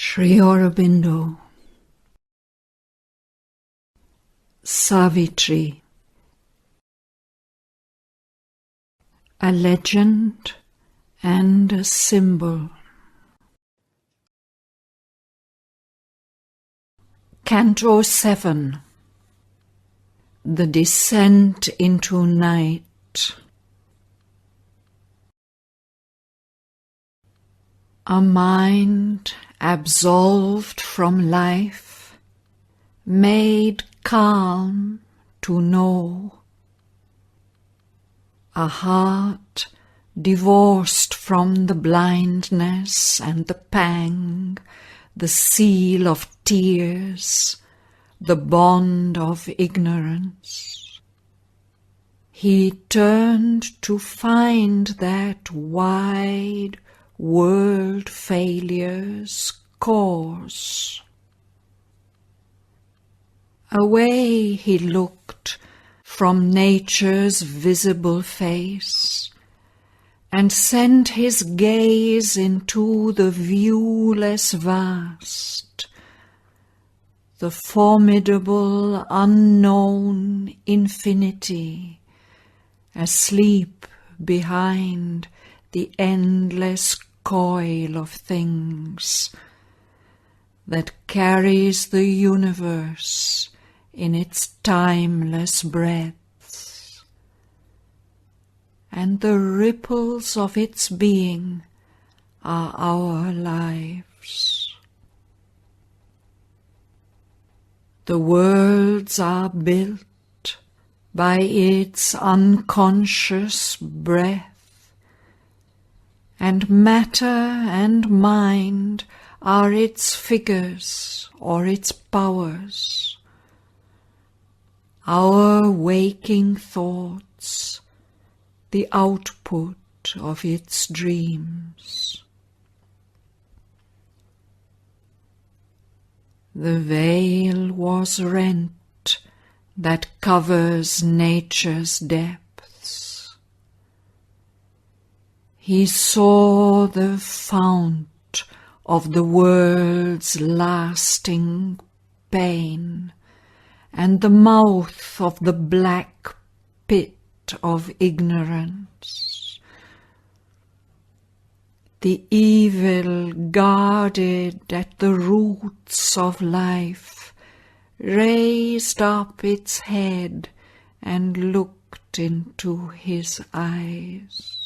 Sri Aurobindo. Savitri. A legend and a symbol. Canto 7. The Descent into Night. A mind absolved from life, made calm to know. A heart divorced from the blindness and the pang, the seal of tears, the bond of ignorance. He turned to find that wide world failure's cause. Away he looked from nature's visible face, and sent his gaze into the viewless vast, the formidable unknown infinity, asleep behind the endless coil of things that carries the universe in its timeless breadths, and the ripples of its being are our lives. The worlds are built by its unconscious breath, and matter and mind are its figures or its powers. Our waking thoughts, the output of its dreams. The veil was rent that covers nature's depths. He saw the fount of the world's lasting pain, and the mouth of the black pit of ignorance. The evil guarded at the roots of life raised up its head and looked into his eyes.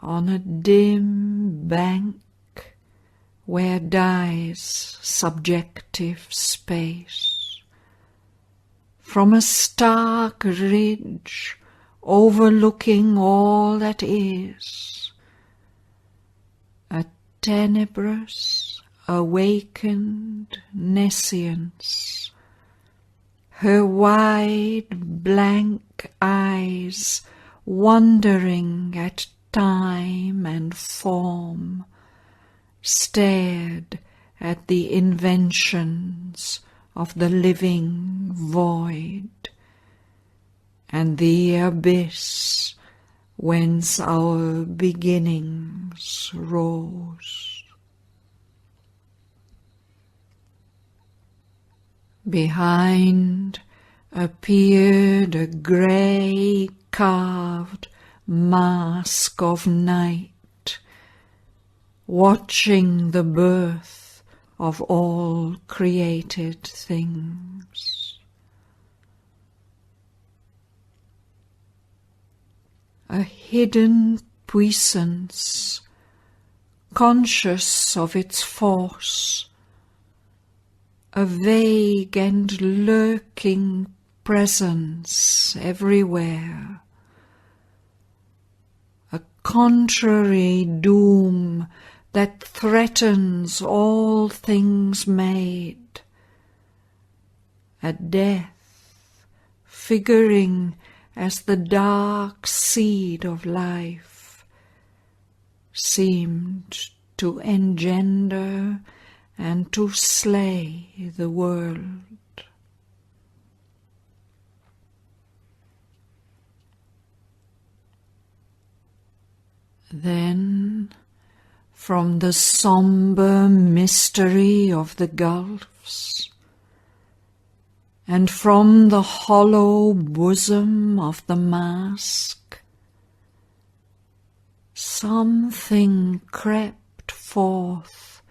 On a dim bank where dies subjective space, from a stark ridge overlooking all that is, a tenebrous, awakened nescience, her wide blank eyes wondering at time and form, stared at the inventions of the living void, and the abyss whence our beginnings rose. Behind appeared a grey carved mask of night, watching the birth of all created things. A hidden puissance, conscious of its force, a vague and lurking presence everywhere, a contrary doom that threatens all things made, a death figuring as the dark seed of life, seemed to engender and to slay the world. Then from the sombre mystery of the gulfs, and from the hollow bosom of the mask, something crept forth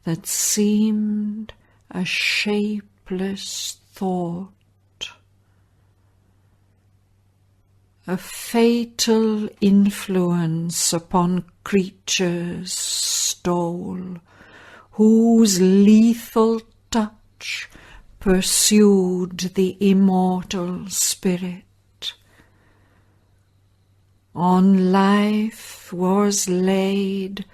that seemed a shapeless thought. A fatal influence upon creatures stole, whose lethal touch pursued the immortal spirit. On life was laid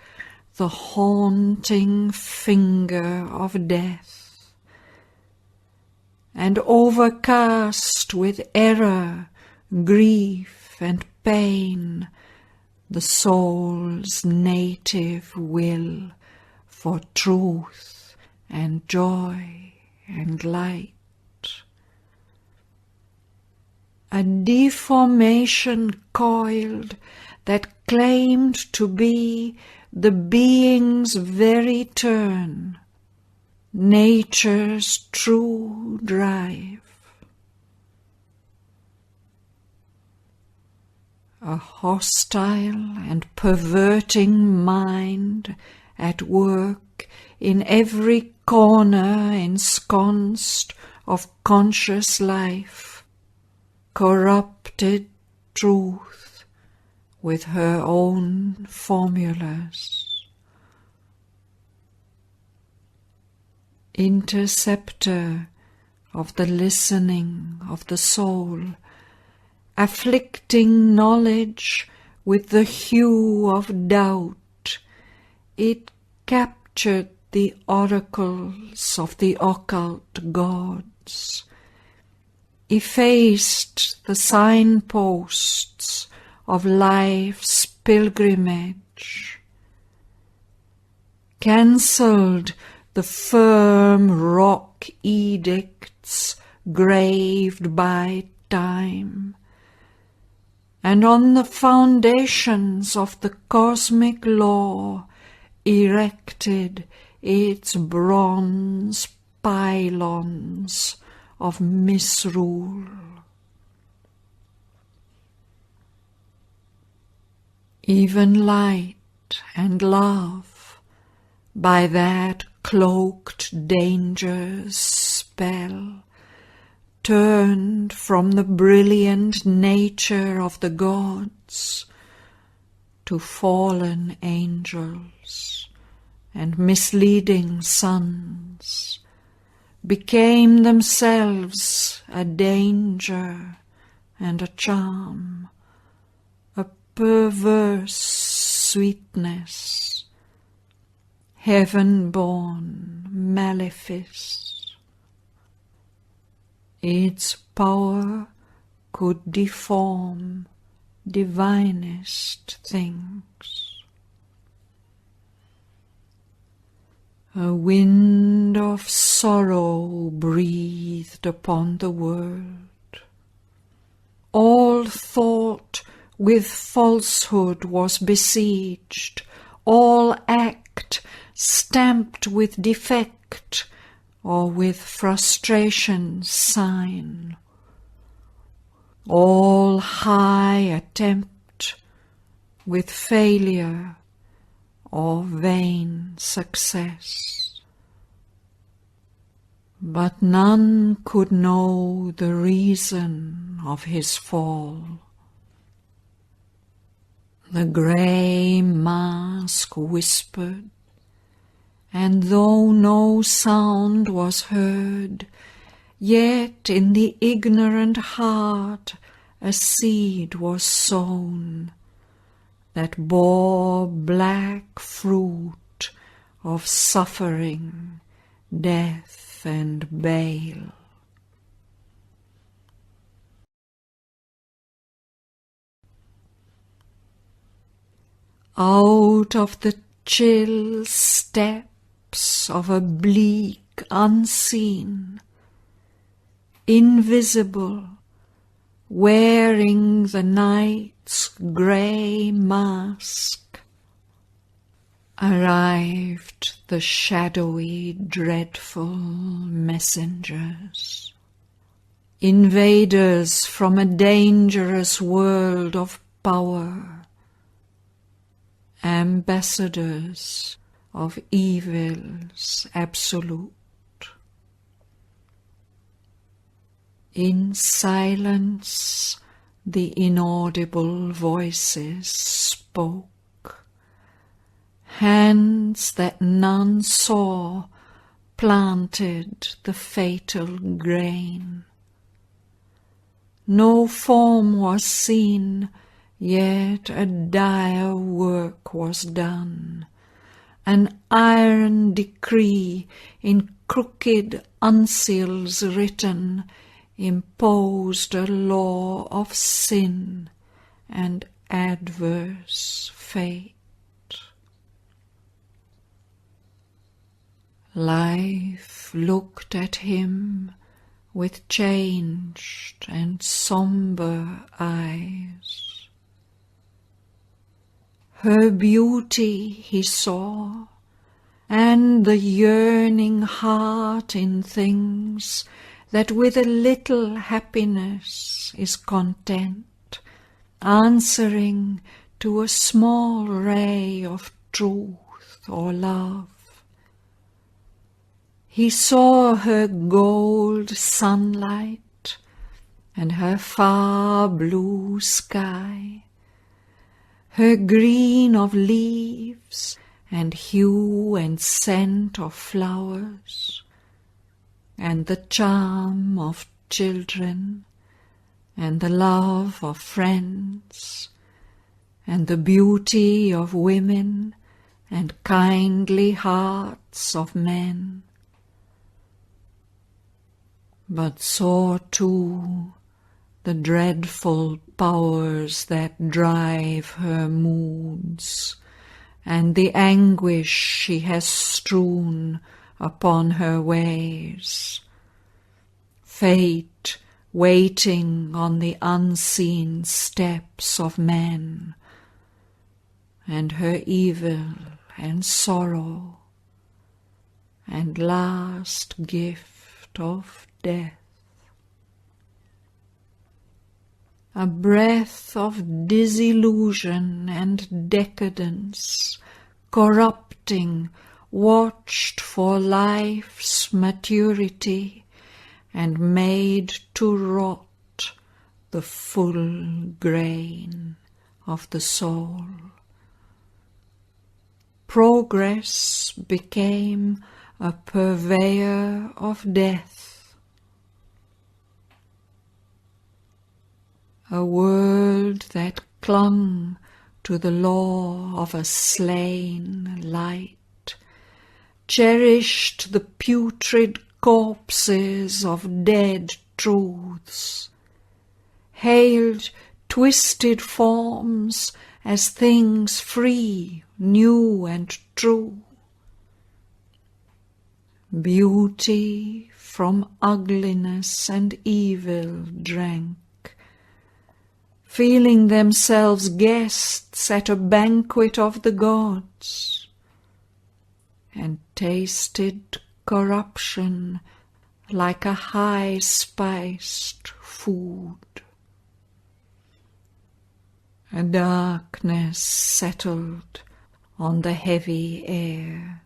the haunting finger of death, and overcast with error, grief and pain, the soul's native will for truth and joy and light. A deformation coiled that claimed to be the being's very turn, nature's true drive. A hostile and perverting mind at work in every corner ensconced of conscious life, corrupted truth with her own formulas. Interceptor of the listening of the soul, afflicting knowledge with the hue of doubt, it captured the oracles of the occult gods, effaced the signposts of life's pilgrimage, cancelled the firm rock edicts graved by time, and on the foundations of the cosmic law erected its bronze pylons of misrule. Even light and love, by that cloaked danger's spell, turned from the brilliant nature of the gods to fallen angels and misleading sons, became themselves a danger and a charm, a perverse sweetness, heaven-born malefice. Its power could deform divinest things. A wind of sorrow breathed upon the world. All thought with falsehood was besieged, all act stamped with defect, or with frustration's sign, all high attempt with failure or vain success. But none could know the reason of his fall. The grey mask whispered, and though no sound was heard, yet in the ignorant heart a seed was sown that bore black fruit of suffering, death, and bale. Out of the chill steppe of a bleak unseen, invisible, wearing the night's grey mask, arrived the shadowy, dreadful messengers, invaders from a dangerous world of power, ambassadors of evil's absolute. In silence the inaudible voices spoke, hands that none saw planted the fatal grain. No form was seen, yet a dire work was done. An iron decree in crooked uncials written imposed a law of sin and adverse fate. Life looked at him with changed and sombre eyes. Her beauty he saw, and the yearning heart in things that with a little happiness is content, answering to a small ray of truth or love. He saw her gold sunlight and her far blue sky, her green of leaves and hue and scent of flowers, and the charm of children, and the love of friends, and the beauty of women, and kindly hearts of men. But saw too the dreadful powers that drive her moods, and the anguish she has strewn upon her ways. Fate waiting on the unseen steps of men, and her evil and sorrow, and last gift of death. A breath of disillusion and decadence, corrupting, watched for life's maturity, and made to rot the full grain of the soul. Progress became a purveyor of death. A world that clung to the law of a slain light, cherished the putrid corpses of dead truths, hailed twisted forms as things free, new and true. Beauty from ugliness and evil drank, feeling themselves guests at a banquet of the gods, and tasted corruption like a high-spiced food. A darkness settled on the heavy air.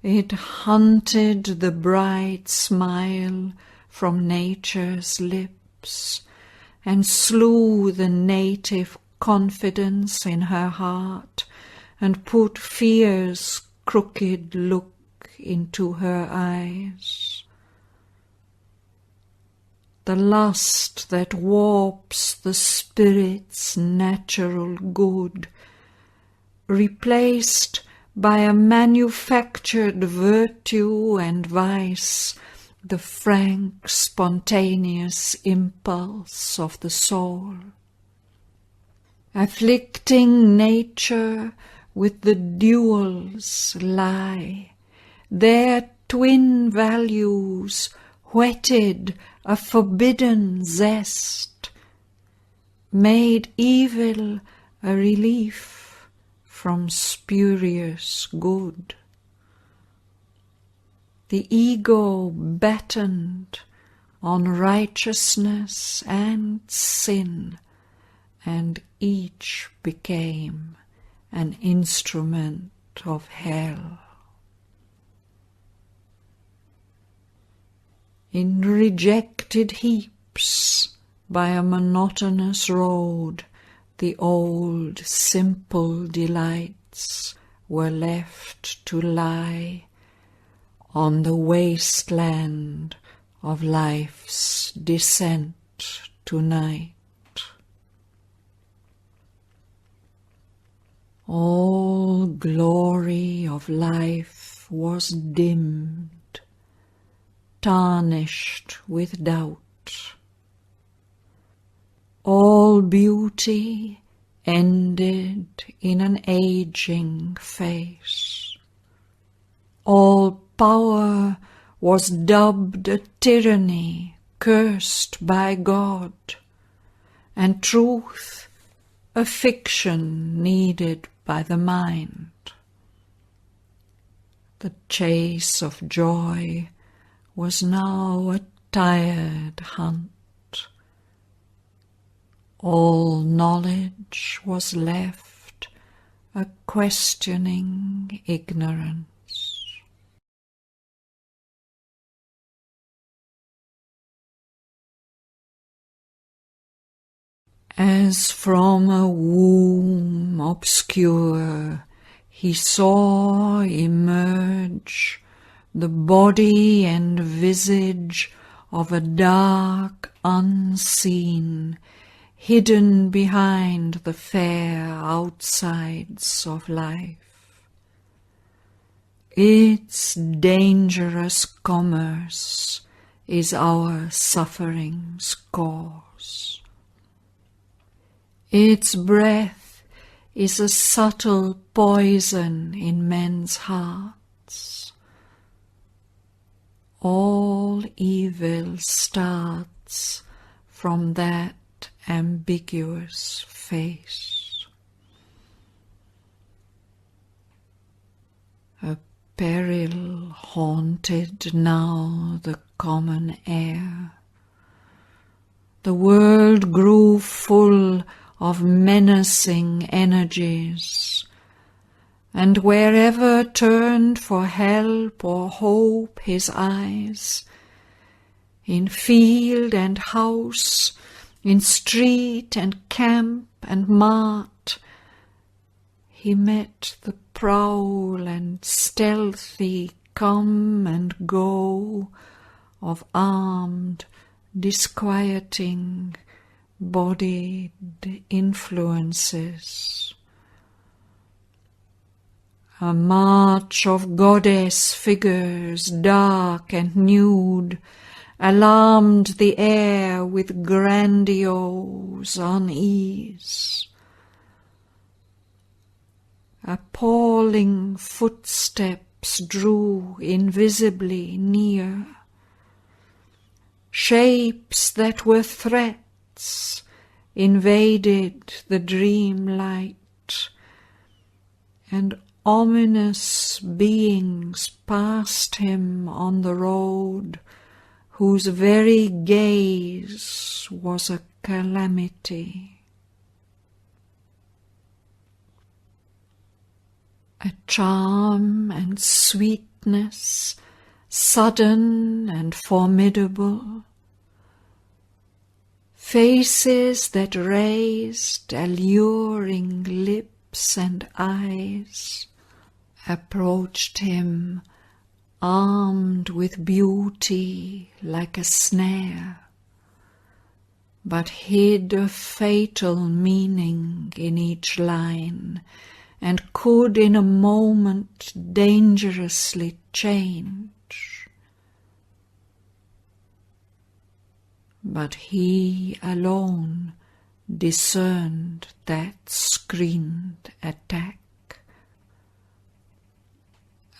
It hunted the bright smile from nature's lips, and slew the native confidence in her heart, and put fear's crooked look into her eyes. The lust that warps the spirit's natural good, replaced by a manufactured virtue and vice, the frank, spontaneous impulse of the soul, afflicting nature with the duals lie, their twin values whetted a forbidden zest, made evil a relief from spurious good. The ego battened on righteousness and sin, and each became an instrument of hell. In rejected heaps by a monotonous road, the old simple delights were left to lie on the wasteland of life's descent to night. All glory of life was dimmed, tarnished with doubt. All beauty ended in an aging face. All power was dubbed a tyranny cursed by God, and truth a fiction needed by the mind. The chase of joy was now a tired hunt. All knowledge was left a questioning ignorance. As from a womb obscure he saw emerge the body and visage of a dark unseen, hidden behind the fair outsides of life. Its dangerous commerce is our suffering's cause. Its breath is a subtle poison in men's hearts. All evil starts from that ambiguous face. A peril haunted now the common air. The world grew full of menacing energies, and wherever turned for help or hope his eyes, in field and house, in street and camp and mart, he met the prowl and stealthy come and go of armed, disquieting, bodied influences. A march of goddess figures, dark and nude, alarmed the air with grandiose unease. Appalling footsteps drew invisibly near. Shapes that were threats invaded the dream light, and ominous beings passed him on the road whose very gaze was a calamity. A charm and sweetness, sudden and formidable, faces that raised alluring lips and eyes, approached him armed with beauty like a snare, but hid a fatal meaning in each line, and could in a moment dangerously change. But he alone discerned that screened attack.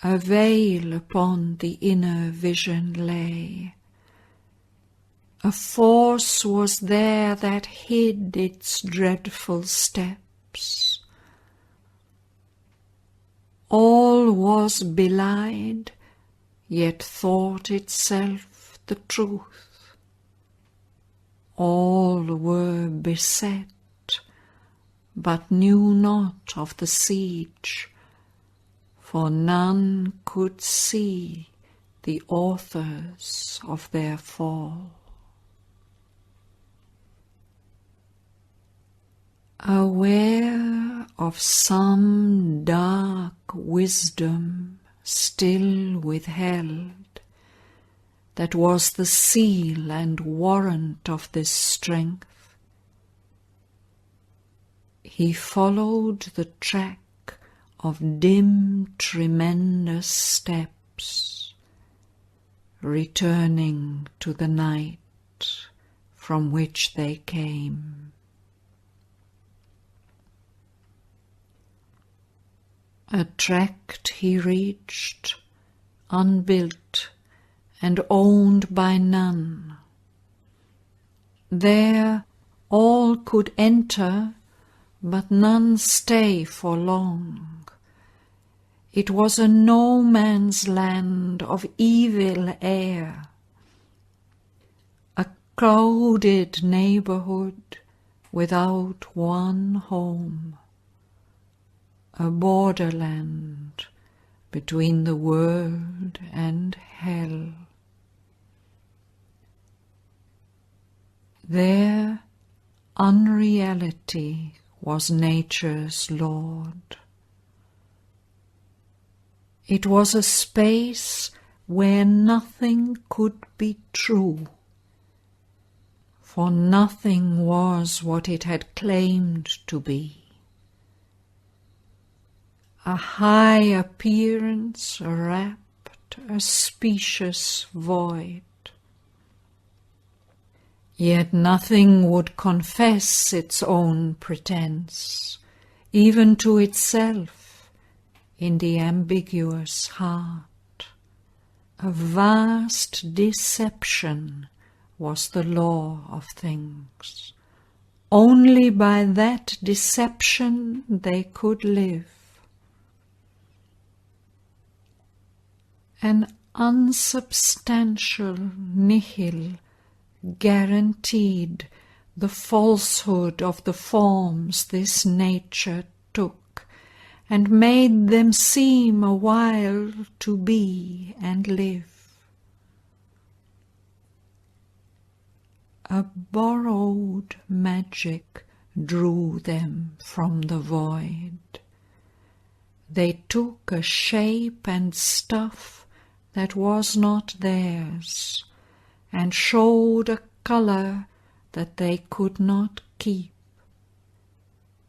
A veil upon the inner vision lay. A force was there that hid its dreadful steps. all was belied, yet thought itself the truth. All were beset, but knew not of the siege, for none could see the authors of their fall. Aware of some dark wisdom still withheld, that was the seal and warrant of this strength, he followed the track of dim, tremendous steps, returning to the night from which they came. A tract he reached, unbuilt and owned by none. There all could enter, but none stay for long. It was a no-man's land of evil air, a crowded neighborhood without one home, a borderland between the world and hell. There unreality was nature's lord. It was a space where nothing could be true, for nothing was what it had claimed to be. A high appearance wrapped a specious void. Yet nothing would confess its own pretense, even to itself, in the ambiguous heart. A vast deception was the law of things. Only by that deception they could live. An unsubstantial nihil guaranteed the falsehood of the forms this nature took, and made them seem a while to be and live. A borrowed magic drew them from the void. They took a shape and stuff that was not theirs, and showed a colour that they could not keep,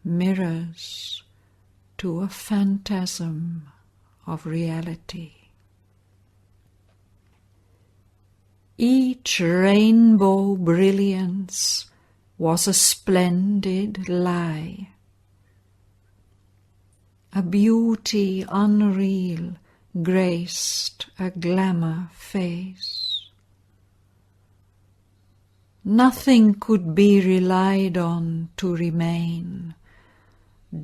mirrors to a phantasm of reality. Each rainbow brilliance was a splendid lie, a beauty unreal graced a glamour face. Nothing could be relied on to remain.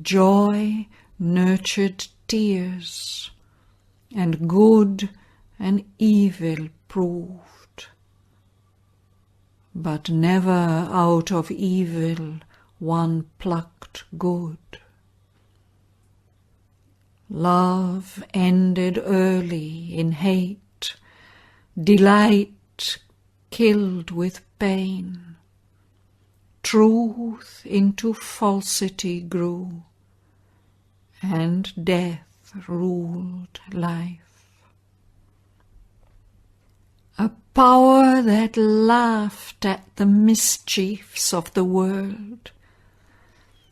Joy nurtured tears, and good and evil proved. But never out of evil one plucked good. Love ended early in hate, delight killed with pain. Truth into falsity grew, and death ruled life. A power that laughed at the mischiefs of the world,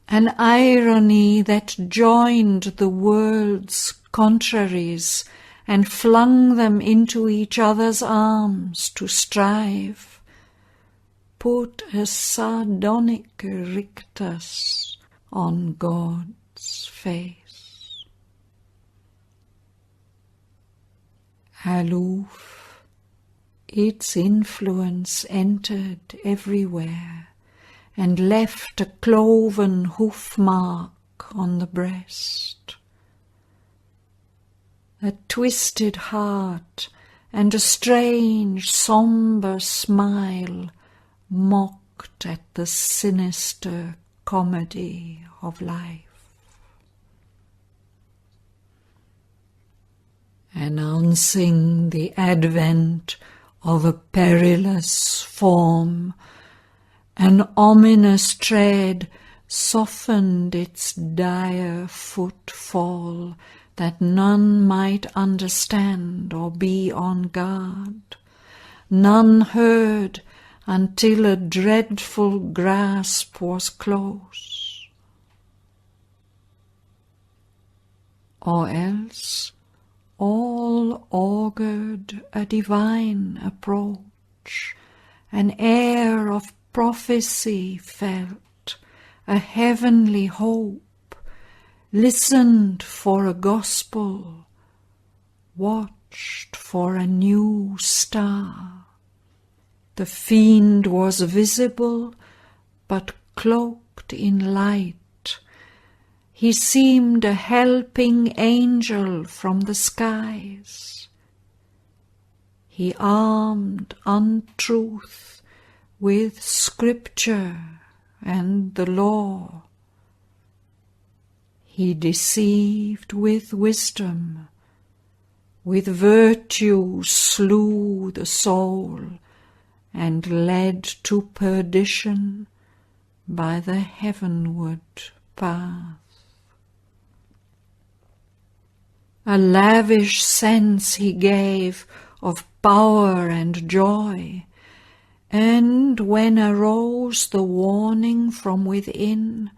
an irony that joined the world's contraries and flung them into each other's arms to strive, put a sardonic rictus on God's face. Aloof, its influence entered everywhere, and left a cloven hoof mark on the breast. A twisted heart and a strange sombre smile mocked at the sinister comedy of life. Announcing the advent of a perilous form, an ominous tread softened its dire footfall, that none might understand or be on guard. None heard until a dreadful grasp was close. Or else all augured a divine approach, an air of prophecy felt, a heavenly hope, listened for a gospel, watched for a new star. The fiend was visible, but cloaked in light. He seemed a helping angel from the skies. He armed untruth with scripture and the law. He deceived with wisdom, with virtue slew the soul, and led to perdition by the heavenward path. A lavish sense he gave of power and joy, and when arose the warning from within,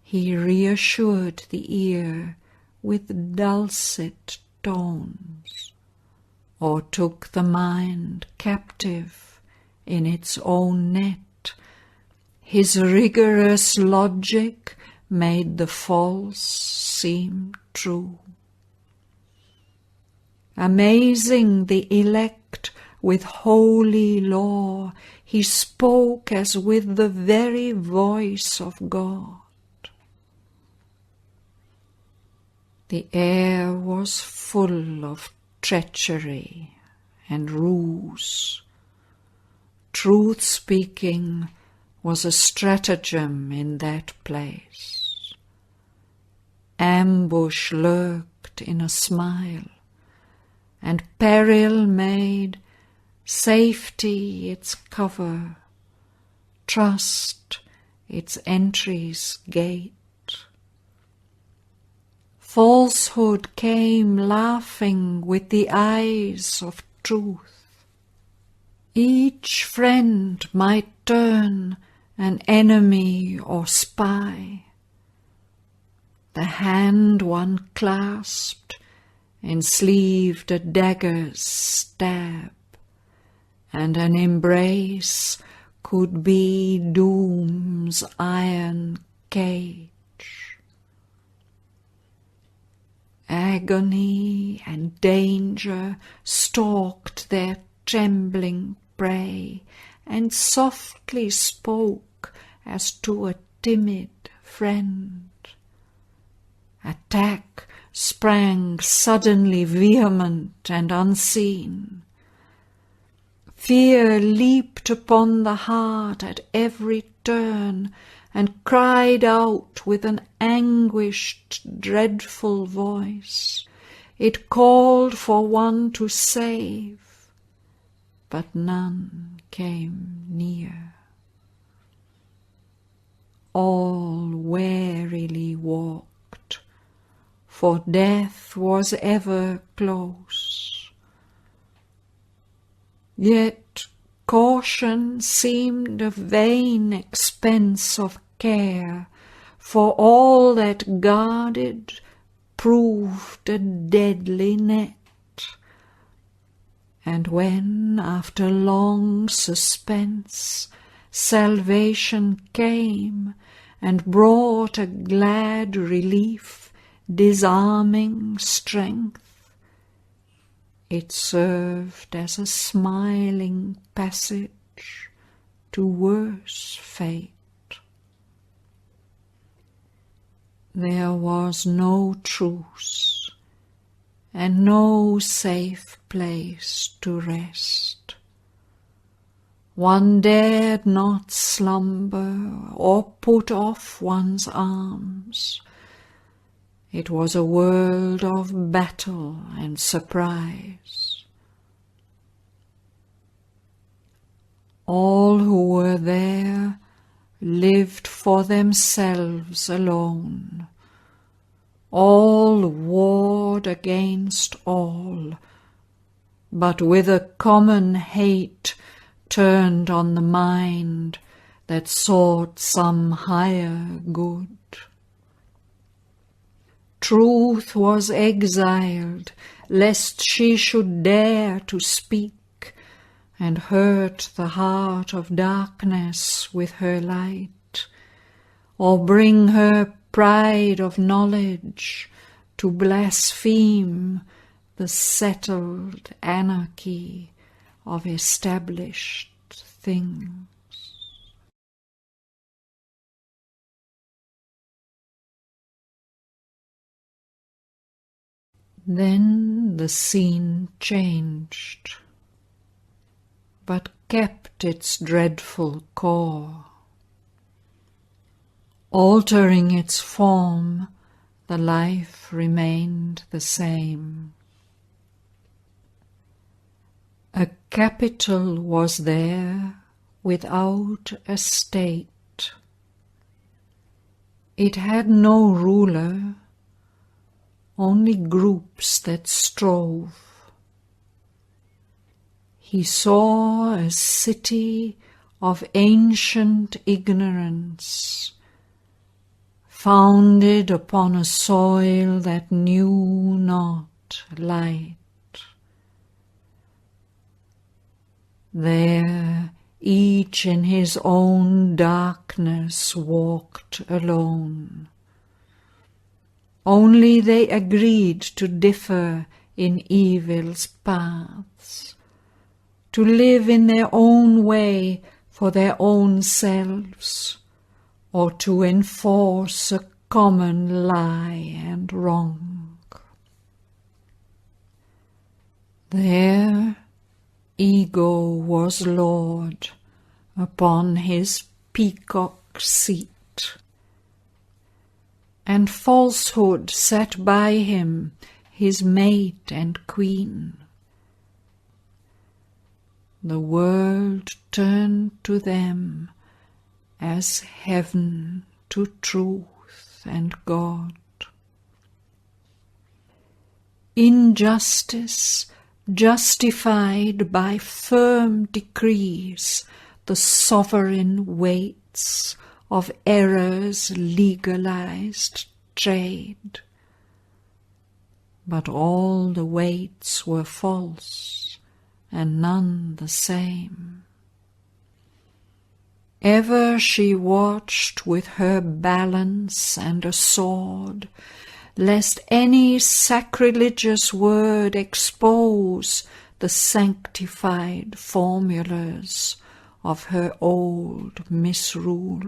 he reassured the ear with dulcet tones, or took the mind captive in its own net. His rigorous logic made the false seem true. Amazing the elect with holy law, he spoke as with the very voice of God. The air was full of treachery and ruse. Truth-speaking was a stratagem in that place. Ambush lurked in a smile, and peril made safety its cover, trust its entry's gate. Falsehood came laughing with the eyes of truth. Each friend might turn an enemy or spy. The hand one clasped ensleeved a dagger's stab, and an embrace could be doom's iron cage. Agony and danger stalked their trembling prey, and softly spoke as to a timid friend. Attack sprang suddenly vehement and unseen. Fear leaped upon the heart at every turn, and cried out with an anguished, dreadful voice. It called for one to save, but none came near. All warily walked, for death was ever close. Yet caution seemed a vain expense of care, for all that guarded proved a deadly net. And when, after long suspense, salvation came and brought a glad relief, disarming strength, it served as a smiling passage to worse fate. There was no truce, and no safe place to rest. One dared not slumber or put off one's arms. It was a world of battle and surprise. All who were there lived for themselves alone. All warred against all, but with a common hate turned on the mind that sought some higher good. Truth was exiled, lest she should dare to speak and hurt the heart of darkness with her light, or bring her pride of knowledge to blaspheme the settled anarchy of established things. Then the scene changed, but kept its dreadful core. Altering its form, the life remained the same. A capital was there without a state. It had no ruler, only groups that strove. He saw a city of ancient ignorance, founded upon a soil that knew not light. There each in his own darkness walked alone. Only they agreed to differ in evil's paths, to live in their own way for their own selves, or to enforce a common lie and wrong. There ego was lord upon his peacock seat, and falsehood sat by him, his mate and queen. The world turned to them as heaven to truth and God. Injustice justified by firm decrees the sovereign weights of error's legalized trade. But all the weights were false, and none the same. Ever she watched with her balance and a sword, lest any sacrilegious word expose the sanctified formulas of her old misrule.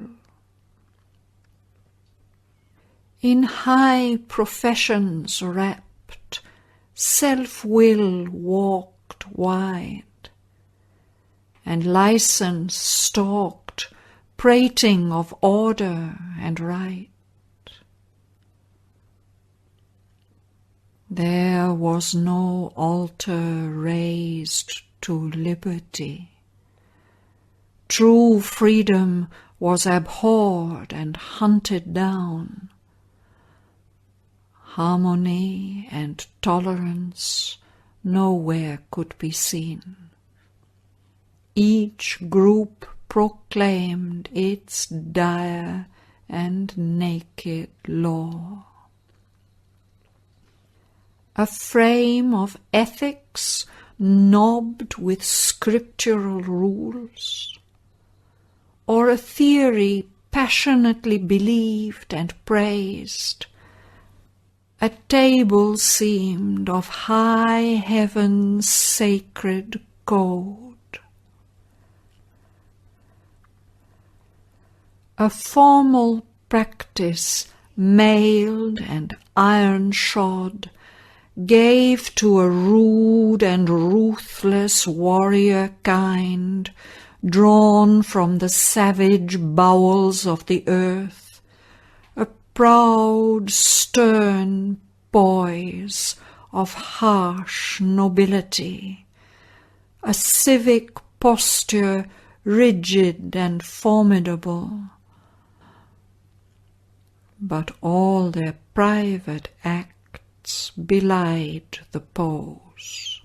In high professions wrapped, self-will walked wide, and license stalked, prating of order and right. There was no altar raised to liberty. True freedom was abhorred and hunted down. Harmony and tolerance nowhere could be seen. Each group proclaimed its dire and naked law. A frame of ethics knobbed with scriptural rules, or a theory passionately believed and praised, a table seemed of high heaven's sacred code. A formal practice, mailed and iron-shod, gave to a rude and ruthless warrior kind, drawn from the savage bowels of the earth, a proud, stern poise of harsh nobility, a civic posture rigid and formidable. But all their private acts belied the pose.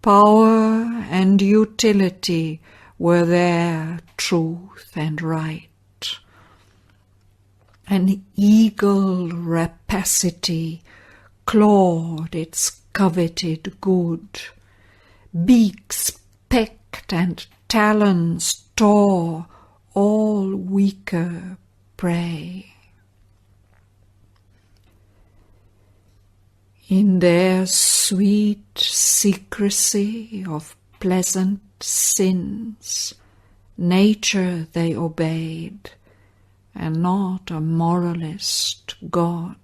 Power and utility were their truth and right. An eagle rapacity clawed its coveted good. Beaks pecked and talons tore all weaker prey. In their sweet secrecy of pleasant sins, nature they obeyed, and not a moralist god.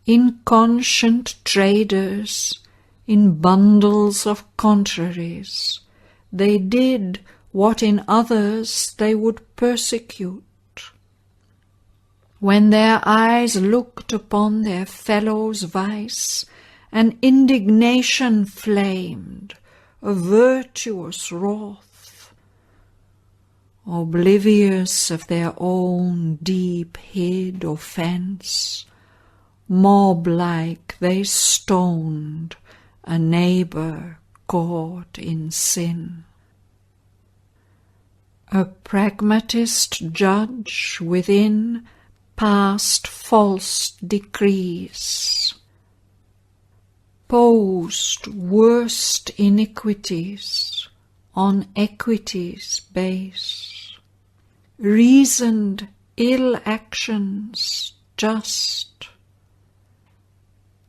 Inconscient traders, in bundles of contraries, they did what in others they would persecute. When their eyes looked upon their fellow's vice, an indignation flamed, a virtuous wrath. Oblivious of their own deep-hid offence, mob-like they stoned a neighbour caught in sin. A pragmatist judge within passed false decrees, posed worst iniquities on equities base, reasoned ill actions just,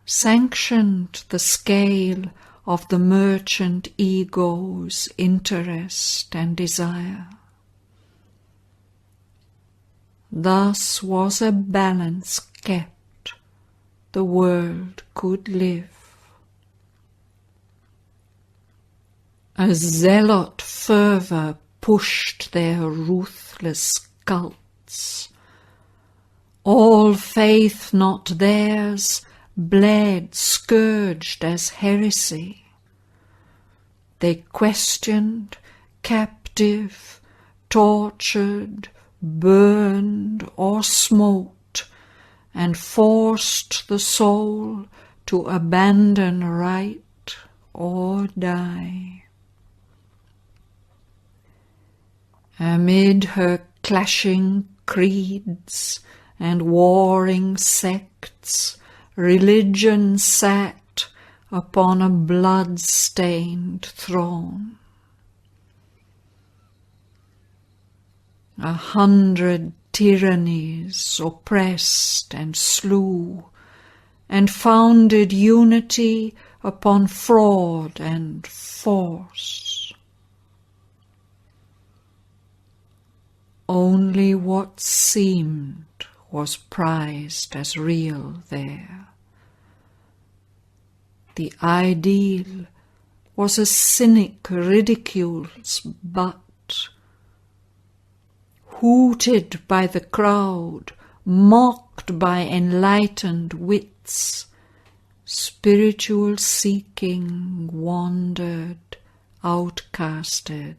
sanctioned the scale of the merchant ego's interest and desire. Thus was a balance kept, the world could live. A zealot fervour pushed their ruthless cults. All faith not theirs bled scourged as heresy. They questioned, captive, tortured, burned or smote, and forced the soul to abandon right or die. Amid her clashing creeds and warring sects, religion sat upon a blood-stained throne. 100 tyrannies oppressed and slew, and founded unity upon fraud and force. Only what seemed was prized as real there. The ideal was a cynic ridicule's butt, hooted by the crowd, mocked by enlightened wits. Spiritual seeking wandered, outcasted.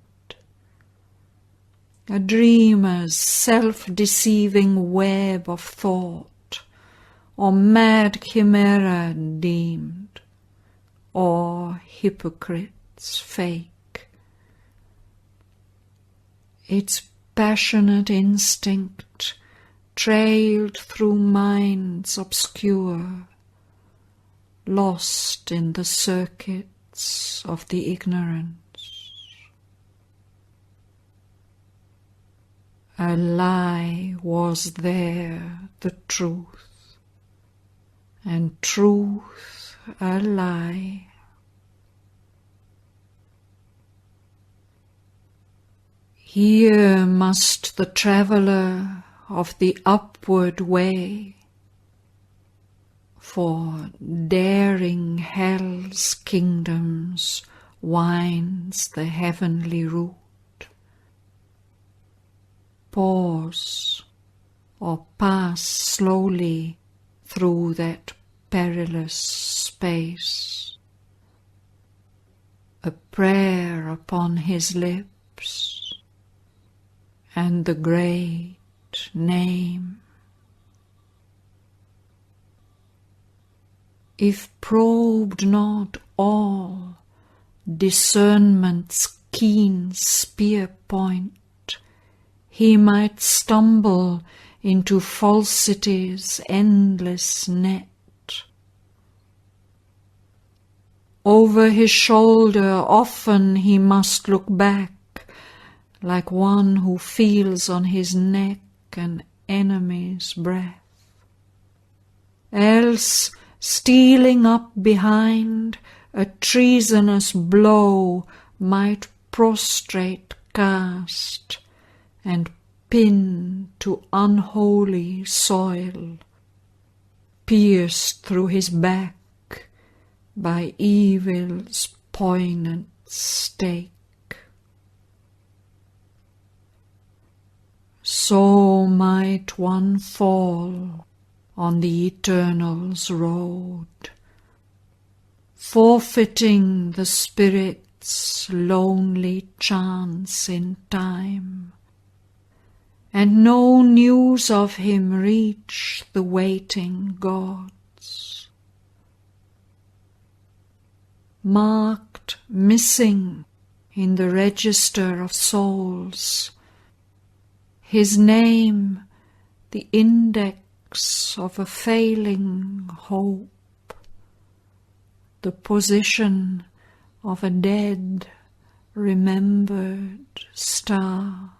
A dreamer's self-deceiving web of thought, or mad chimera deemed, or hypocrite's fake. Its passionate instinct trailed through minds obscure, lost in the circuits of the ignorance. A lie was there the truth, and truth a lie. Here must the traveller of the upward way for daring hell's kingdoms winds the heavenly route. Pause or pass slowly through that perilous space, a prayer upon his lips, and the great name. If probed not all discernment's keen spear point, he might stumble into falsity's endless net. Over his shoulder often he must look back, like one who feels on his neck an enemy's breath. Else, stealing up behind, a treasonous blow might prostrate cast and pin to unholy soil, pierced through his back by evil's poignant stake. So might one fall on the Eternal's road, forfeiting the spirit's lonely chance in time, and no news of him reach the waiting gods. Marked missing in the register of souls, his name the index of a failing hope, the position of a dead, remembered star.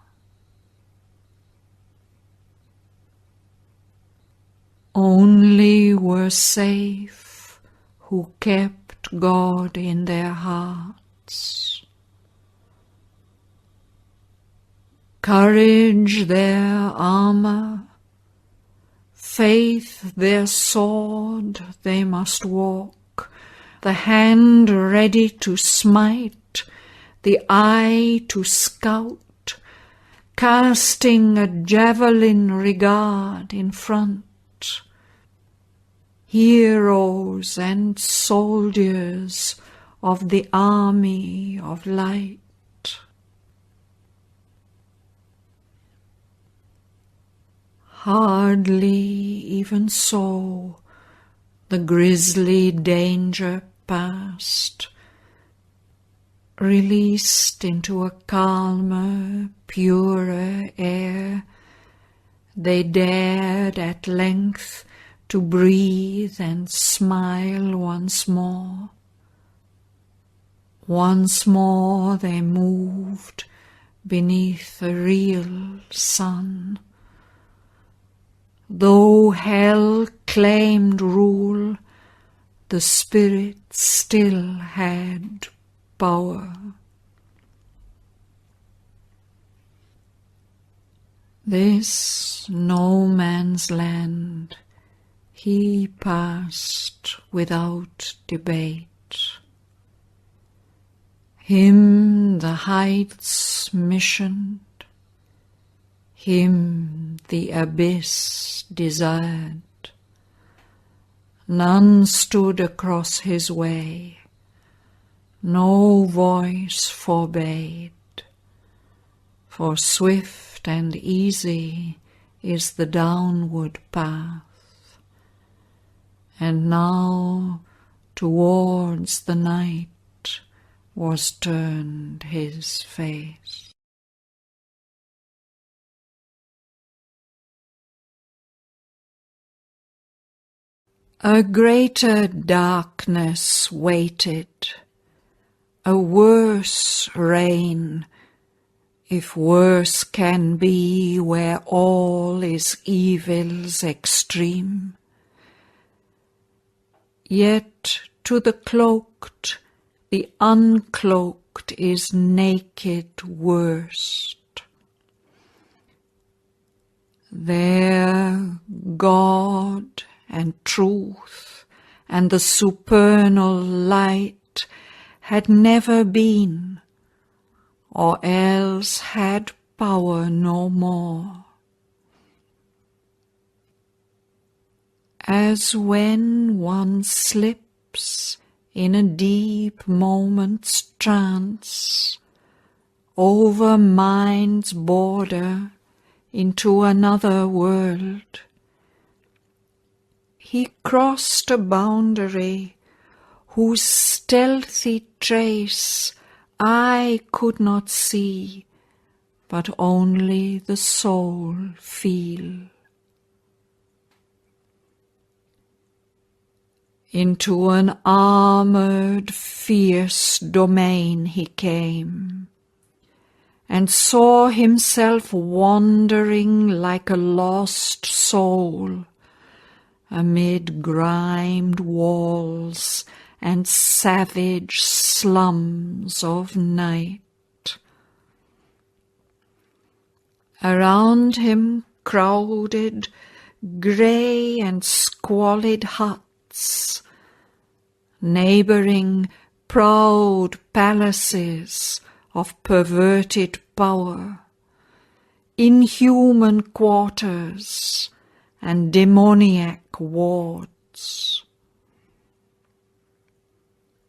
Only were safe who kept God in their hearts. Courage their armour, faith their sword, they must walk, the hand ready to smite, the eye to scout, casting a javelin regard in front. Heroes and soldiers of the army of light. Hardly even so the grisly danger past, released into a calmer, purer air, they dared at length to breathe and smile once more. Once more they moved beneath a real sun. Though hell claimed rule, the spirit still had power. This no man's land he passed without debate. Him the heights missioned, him the abyss desired. None stood across his way, no voice forbade, for swift and easy is the downward path. And now towards the night was turned his face. A greater darkness waited, a worse reign, if worse can be where all is evil's extreme. Yet to the cloaked, the uncloaked is naked worst. There God and truth and the supernal light had never been, or else had power no more. As when one slips in a deep moment's trance over mind's border into another world, he crossed a boundary whose stealthy trace I could not see, but only the soul feel. Into an armoured, fierce domain he came, and saw himself wandering like a lost soul amid grimed walls and savage slums of night. Around him crowded grey and squalid huts, neighbouring proud palaces of perverted power, inhuman quarters and demoniac wards.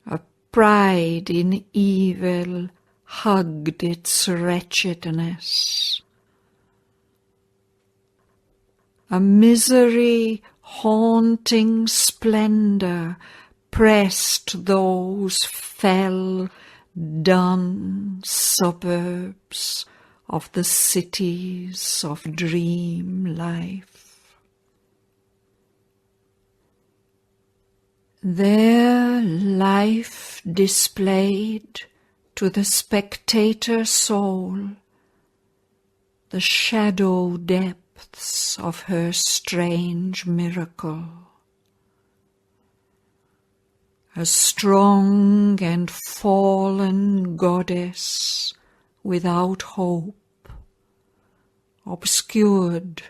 A pride in evil hugged its wretchedness. A misery haunting splendour pressed those fell, dun suburbs of the cities of dream life. There life displayed to the spectator soul the shadow depths of her strange miracle. A strong and fallen goddess without hope, obscured,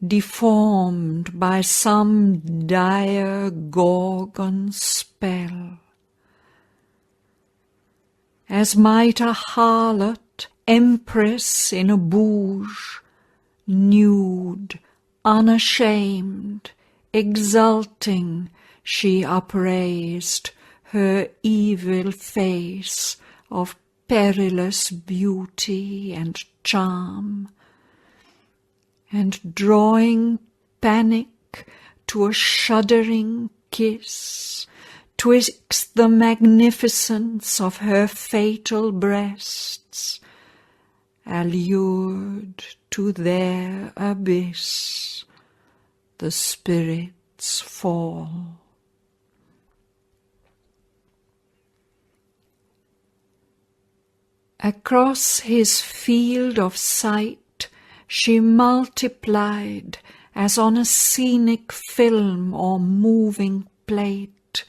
deformed by some dire Gorgon spell, as might a harlot empress in a bouge, nude, unashamed, exulting, she upraised her evil face of perilous beauty and charm, and drawing panic to a shuddering kiss twixt the magnificence of her fatal breasts, allured to their abyss the spirits fall. Across his field of sight she multiplied, as on a scenic film or moving plate,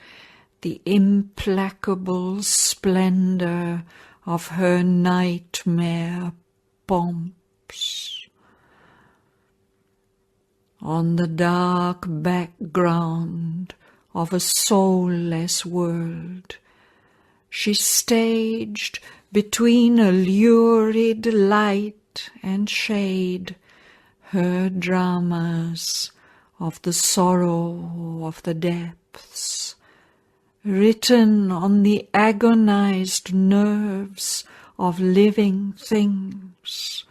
the implacable splendour of her nightmare pomps. On the dark background of a soulless world, she staged between a lurid light and shade her dramas of the sorrow of the depths, written on the agonized nerves of living things,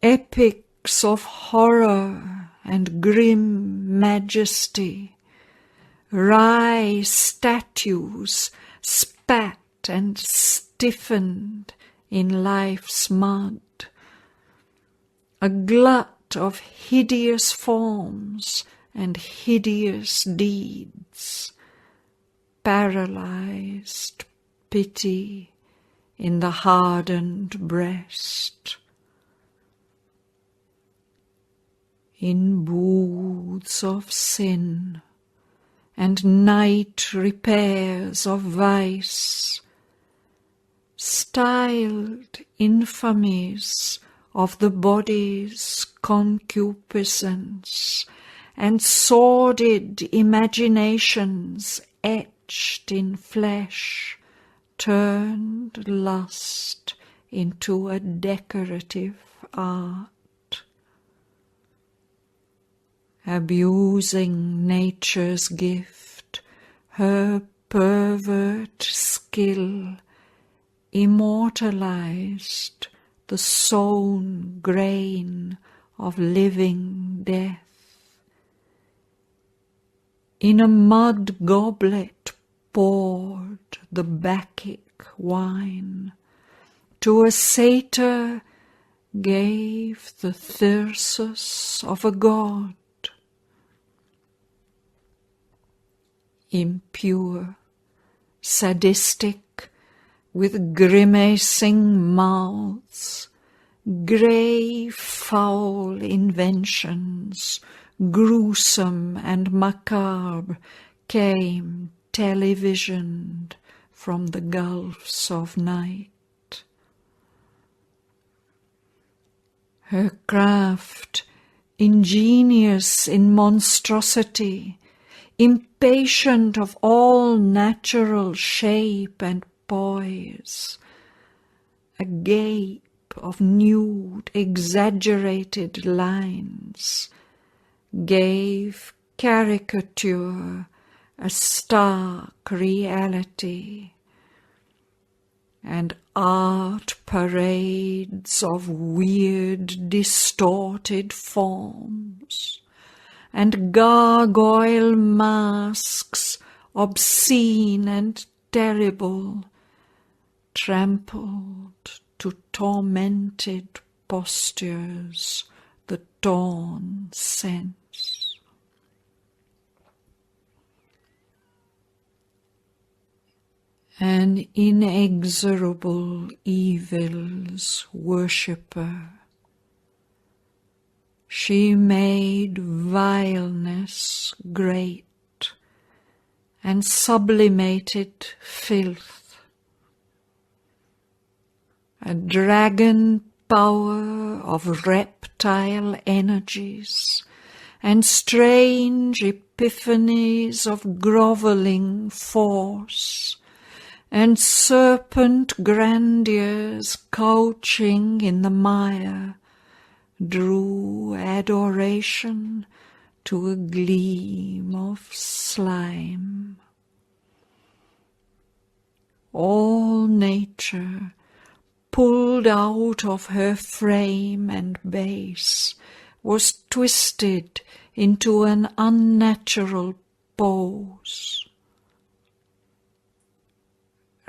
epics of horror and grim majesty, wry statues spat and stiffened in life's mud, a glut of hideous forms and hideous deeds, paralyzed pity in the hardened breast. In booths of sin and night repairs of vice, styled infamies of the body's concupiscence and sordid imaginations etched in flesh turned lust into a decorative art. Abusing nature's gift, her pervert skill immortalized the sown grain of living death. In a mud goblet poured the Bacchic wine, to a satyr gave the thyrsus of a god. Impure, sadistic, with grimacing mouths, grey foul inventions, gruesome and macabre, came televisioned from the gulfs of night. Her craft, ingenious in monstrosity, impatient of all natural shape and poise, agape of nude, exaggerated lines, gave caricature a stark reality, and art parades of weird, distorted forms, and gargoyle masks obscene and terrible, trampled to tormented postures the torn sense. An inexorable evil's worshipper, she made vileness great and sublimated filth. A dragon power of reptile energies and strange epiphanies of grovelling force, and serpent grandeurs couching in the mire, drew adoration to a gleam of slime. All nature, pulled out of her frame and base, was twisted into an unnatural pose.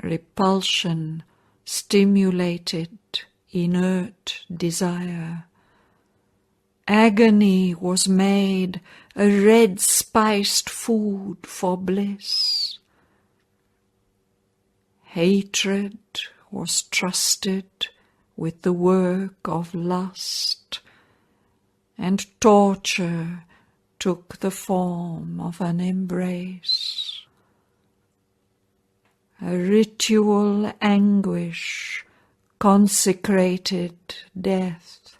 Repulsion stimulated inert desire. Agony was made a red-spiced food for bliss. Hatred was trusted with the work of lust, and torture took the form of an embrace. A ritual anguish consecrated death.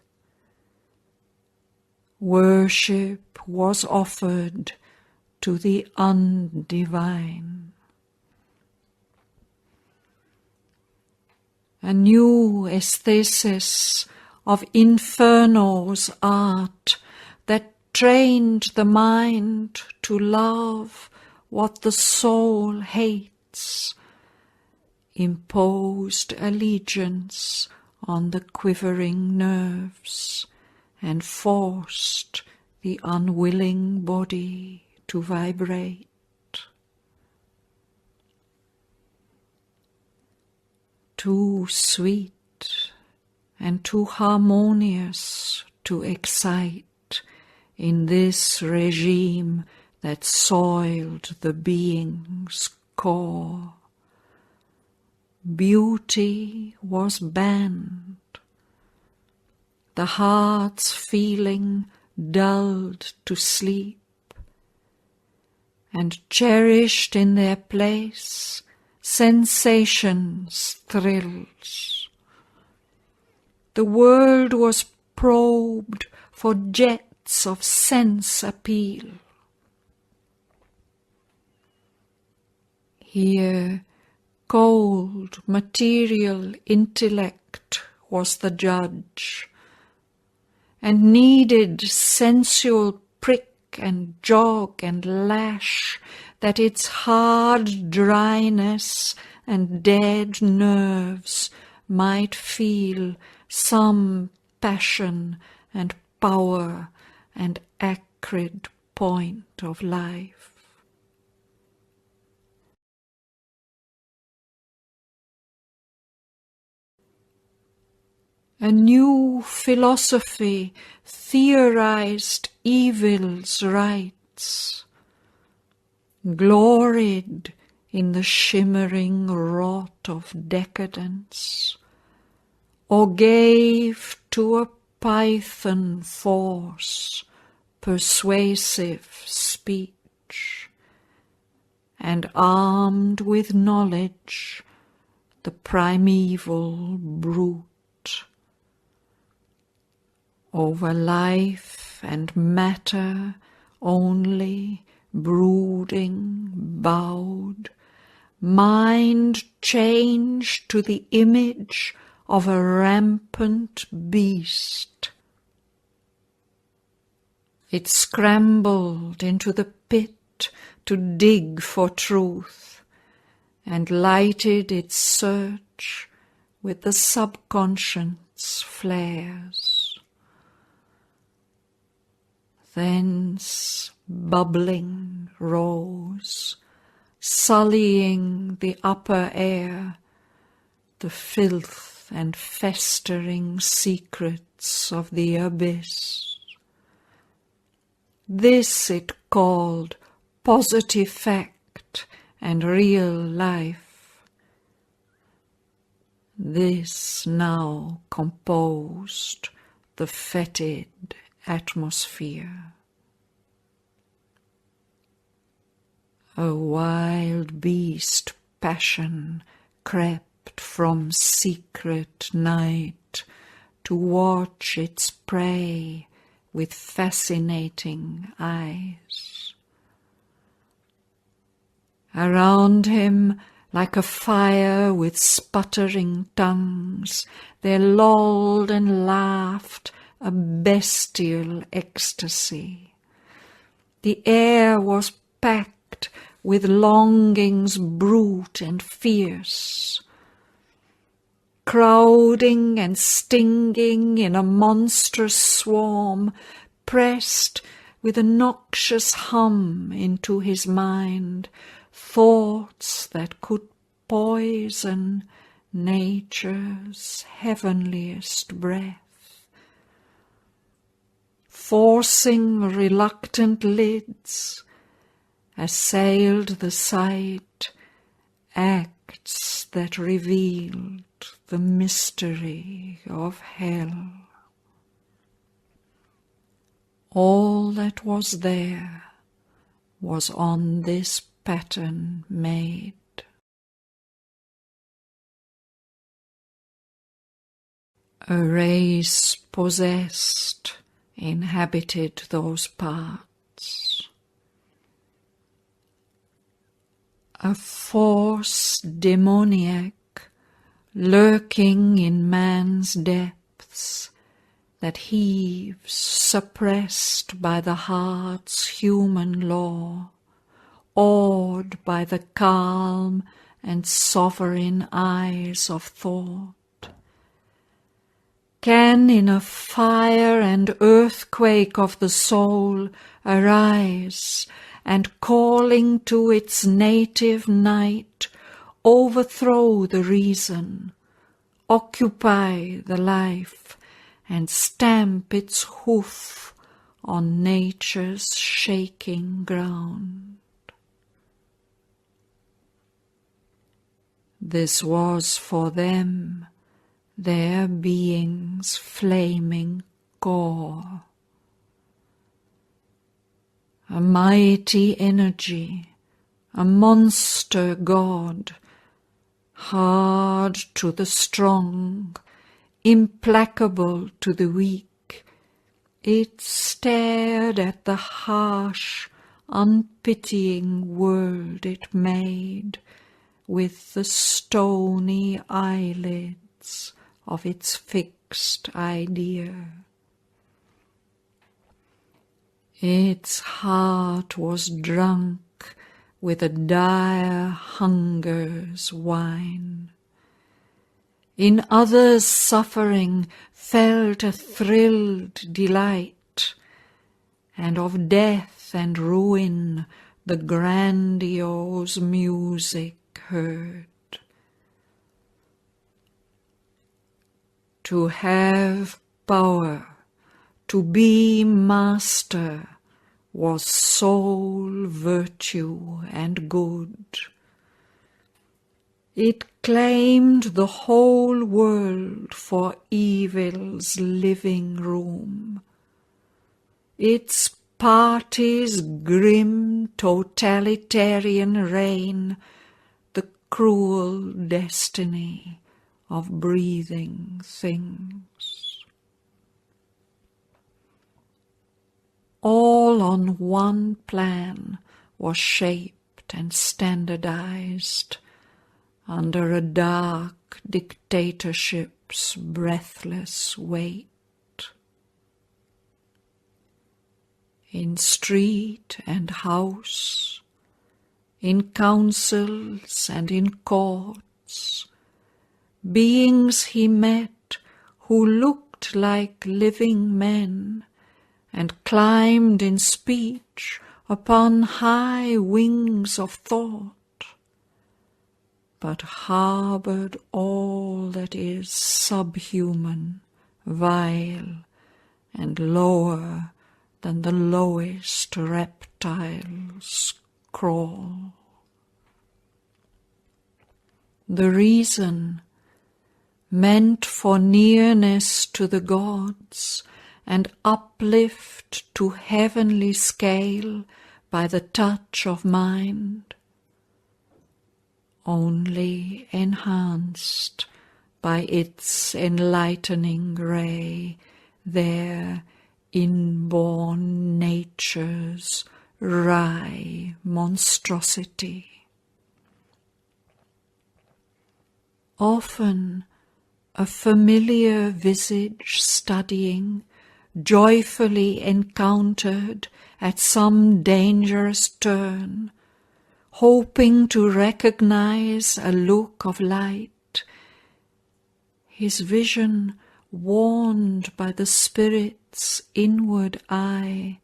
Worship was offered to the undivine. A new aesthesis of Inferno's art that trained the mind to love what the soul hates, imposed allegiance on the quivering nerves and forced the unwilling body to vibrate. Too sweet and too harmonious to excite in this regime that soiled the being's core. Beauty was banned. The heart's feeling dulled to sleep, and cherished in their place sensations, thrills. The world was probed for jet heights of sense appeal. Here cold material intellect was the judge, and needed sensual prick and jog and lash, that its hard dryness and dead nerves might feel some passion and power and acrid point of life. A new philosophy theorized evil's rights, gloried in the shimmering rot of decadence, or gave to a python force persuasive speech, and armed with knowledge the primeval brute. Over life and matter only brooding bowed, mind changed to the image of a rampant beast. It scrambled into the pit to dig for truth, and lighted its search with the subconscious flares. Thence bubbling rose, sullying the upper air, the filth and festering secrets of the abyss. This it called positive fact and real life. This now composed the fetid atmosphere. A wild beast passion crept from secret night to watch its prey with fascinating eyes. Around him, like a fire with sputtering tongues, there lolled and laughed a bestial ecstasy. The air was packed with longings brute and fierce, crowding and stinging in a monstrous swarm, pressed with a noxious hum into his mind thoughts that could poison nature's heavenliest breath. Forcing reluctant lids, assailed the sight acts that revealed the mystery of hell. All that was there was on this pattern made. A race possessed inhabited those parts. A force demoniac lurking in man's depths that heaves suppressed by the heart's human law, awed by the calm and sovereign eyes of thought, can in a fire and earthquake of the soul arise, and calling to its native night, overthrow the reason, occupy the life, and stamp its hoof on nature's shaking ground. This was for them their being's flaming core, a mighty energy, a monster god, hard to the strong, implacable to the weak, It stared at the harsh, unpitying world it made with the stony eyelids of its fixed idea. Its heart was drunk with a dire hunger's wine. In others' suffering felt a thrilled delight, and of death and ruin the grandiose music heard. To have power, to be master, was sole virtue and good. It claimed the whole world for evil's living room. Its party's grim totalitarian reign, the cruel destiny of breathing things. All on one plan was shaped and standardized under a dark dictatorship's breathless weight. In street and house, in councils and in courts, beings he met who looked like living men and climbed in speech upon high wings of thought, but harbored all that is subhuman, vile, and lower than the lowest reptiles crawl. The reason, meant for nearness to the gods and uplift to heavenly scale by the touch of mind, only enhanced by its enlightening ray their inborn nature's wry monstrosity. Often a familiar visage studying, joyfully encountered at some dangerous turn, hoping to recognize a look of light, his vision warned by the spirit's inward eye,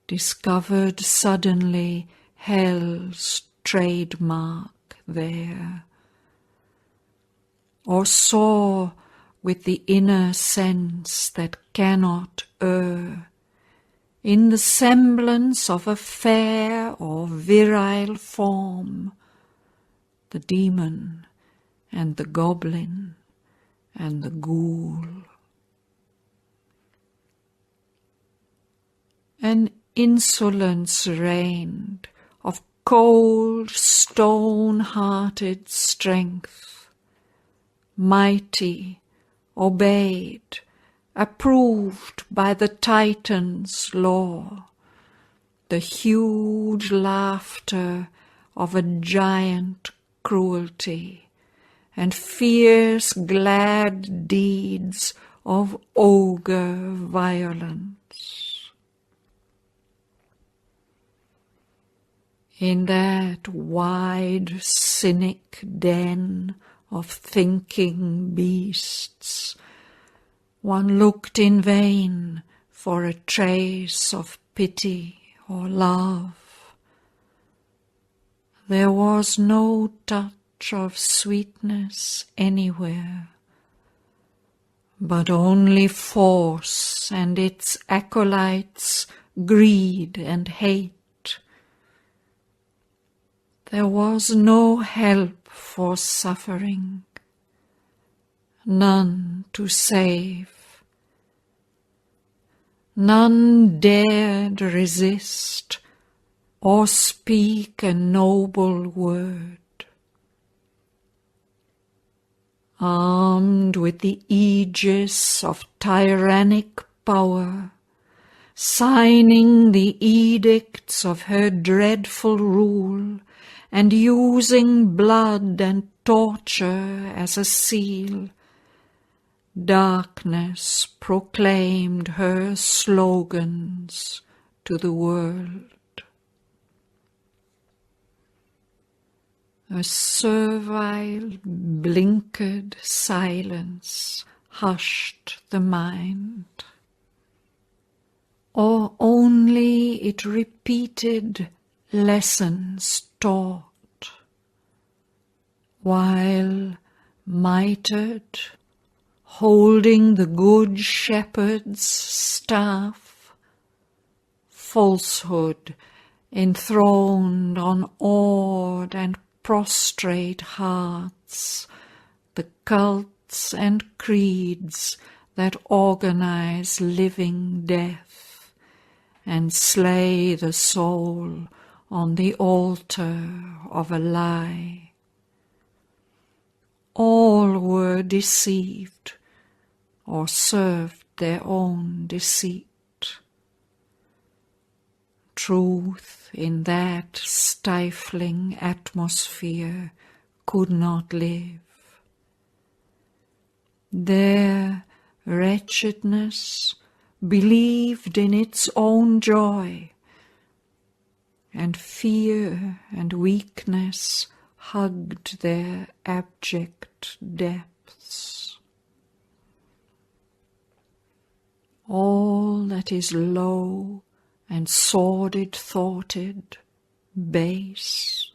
discovered suddenly hell's trademark there, or saw with the inner sense that cannot err, in the semblance of a fair or virile form, the demon and the goblin and the ghoul. An insolence reigned of cold, stone-hearted strength, mighty, obeyed, approved by the Titan's law, the huge laughter of a giant cruelty, and fierce glad deeds of ogre violence. In that wide cynic den of thinking beasts, one looked in vain for a trace of pity or love. There was no touch of sweetness anywhere, but only force and its acolytes, greed and hate. There was no help for suffering, none to save. None dared resist or speak a noble word. Armed with the aegis of tyrannic power, signing the edicts of her dreadful rule, and using blood and torture as a seal. Darkness proclaimed her slogans to the world. A servile, blinkered silence hushed the mind, or only it repeated lessons taught, while mitred, holding the Good Shepherd's staff, falsehood enthroned on awed and prostrate hearts, the cults and creeds that organize living death and slay the soul on the altar of a lie. All were deceived or served their own deceit. Truth in that stifling atmosphere could not live. Their wretchedness believed in its own joy, and fear and weakness hugged their abject depths. All that is low and sordid-thoughted, base,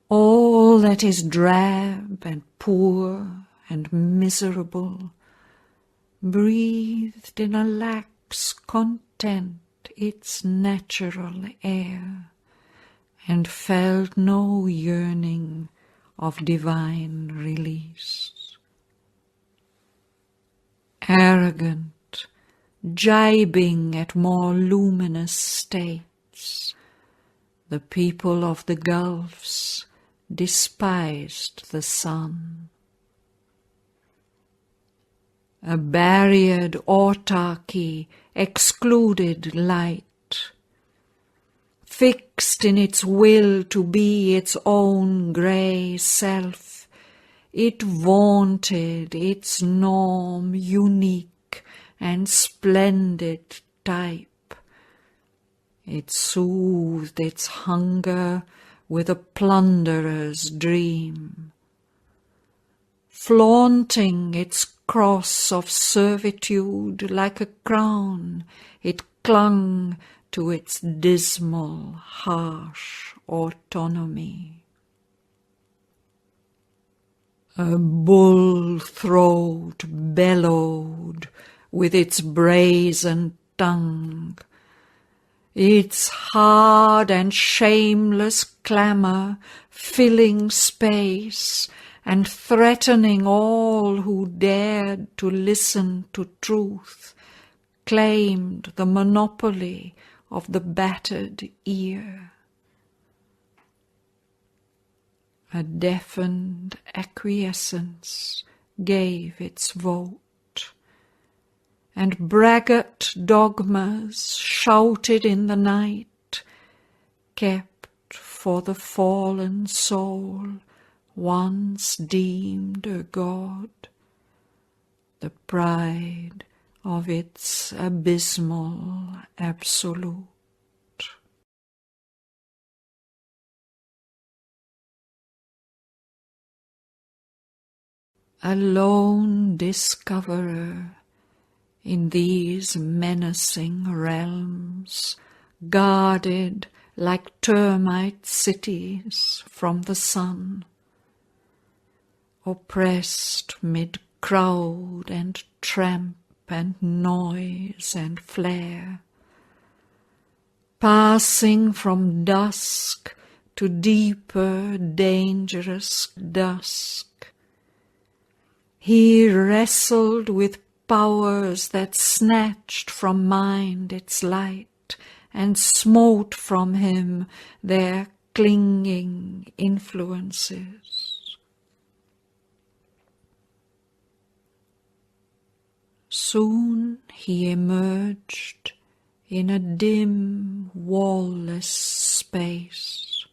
all that is drab and poor and miserable, breathed in a lax content its natural air, and felt no yearning of divine release. Arrogant, jibing at more luminous states, the people of the gulfs despised the sun. A barriered autarky excluded light. Fixed in its will to be its own grey self, it vaunted its norm unique and splendid type. It soothed its hunger with a plunderer's dream. Flaunting its cross of servitude like a crown, it clung to its dismal, harsh autonomy. A bull throat bellowed with its brazen tongue. Its hard and shameless clamour filling space and threatening all who dared to listen to truth, claimed the monopoly of the battered ear. A deafened acquiescence gave its vote, and braggart dogmas shouted in the night, kept for the fallen soul once deemed a god, the pride of its abysmal absolute. A lone discoverer in these menacing realms, guarded like termite cities from the sun, oppressed mid crowd and tramp and noise and flare, passing from dusk to deeper dangerous dusk. He wrestled with powers that snatched from mind its light and smote from him their clinging influences. Soon he emerged in a dim, wall-less space,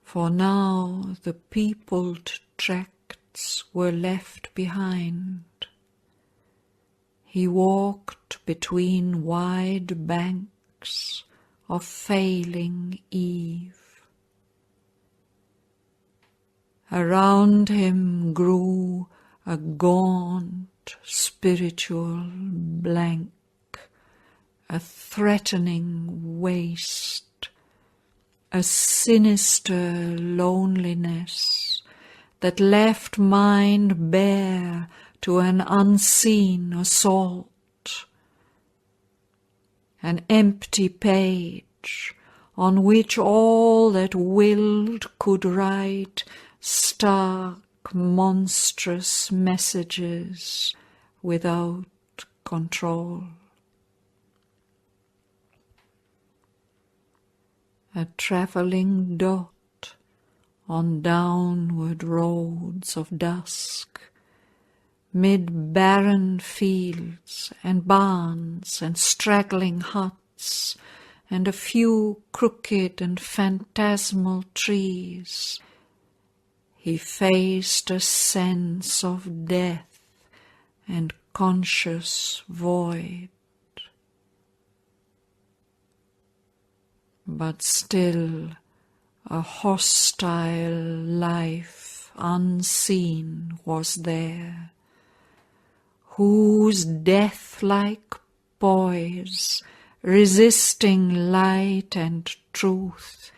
for now the peopled tracts were left behind. He walked between wide banks of failing eve. Around him grew a gaunt spiritual blank, a threatening waste, a sinister loneliness that left mind bare to an unseen assault, an empty page on which all that willed could write stark, monstrous messages without control. A travelling dot on downward roads of dusk, mid barren fields and barns and straggling huts and a few crooked and phantasmal trees, he faced a sense of death and conscious void. But still a hostile life unseen was there, whose death-like poise, resisting light and truth,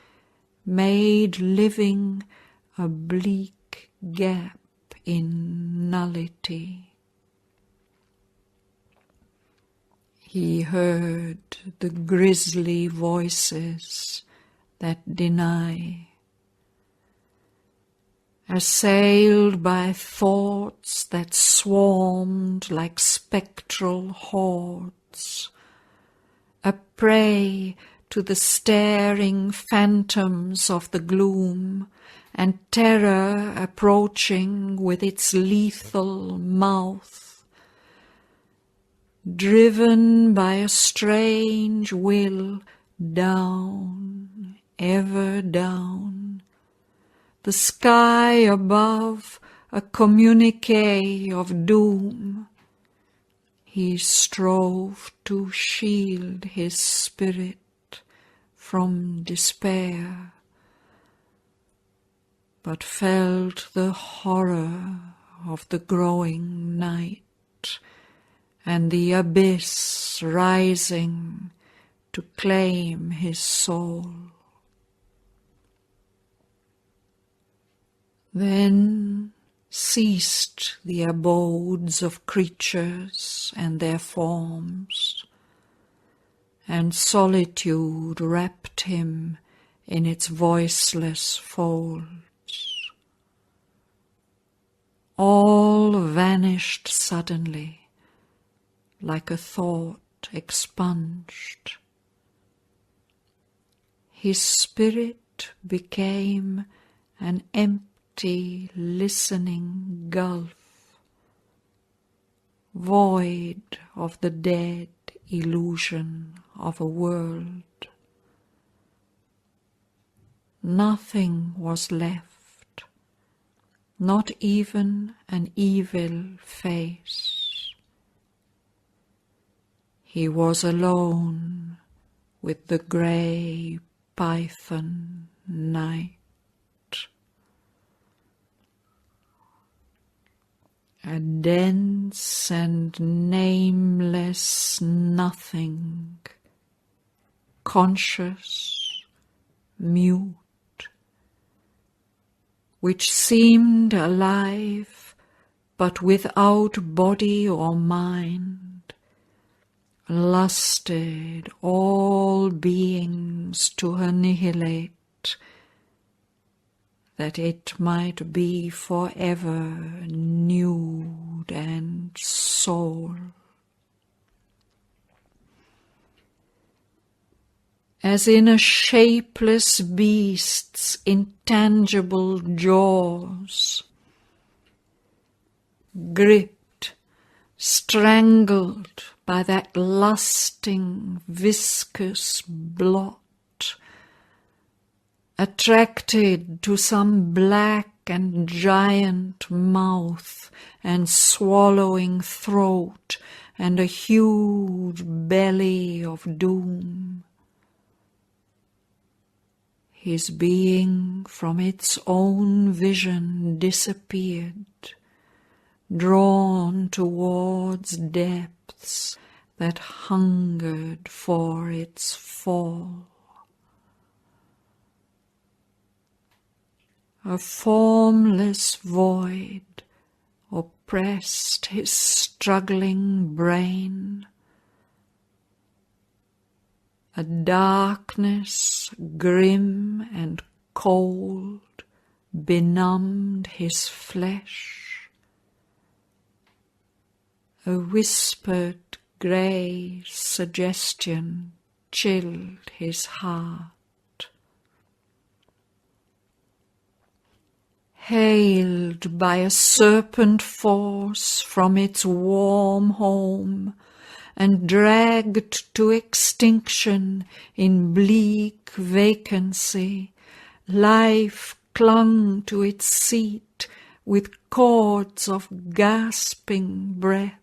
made living a bleak gap in nullity. He heard the grisly voices that deny, assailed by thoughts that swarmed like spectral hordes, a prey to the staring phantoms of the gloom, and terror approaching with its lethal mouth. Driven by a strange will down, ever down, the sky above a communique of doom, he strove to shield his spirit from despair, but felt the horror of the growing night and the abyss rising to claim his soul. Then ceased the abodes of creatures and their forms, and solitude wrapped him in its voiceless folds. All vanished suddenly, like a thought expunged. His spirit became an empty, listening gulf, void of the dead illusion of a world. Nothing was left, not even an evil face. He was alone with the grey python night. A dense and nameless nothing, conscious, mute, which seemed alive but without body or mind, lusted all beings to annihilate, that it might be forever nude and sole. As in a shapeless beast's intangible jaws, gripped, strangled by that lusting, viscous blot, attracted to some black and giant mouth and swallowing throat and a huge belly of doom. His being from its own vision disappeared, drawn towards depths that hungered for its fall. A formless void oppressed his struggling brain. A darkness grim and cold benumbed his flesh. A whispered grey suggestion chilled his heart. Hailed by a serpent force from its warm home, and dragged to extinction in bleak vacancy, life clung to its seat with cords of gasping breath.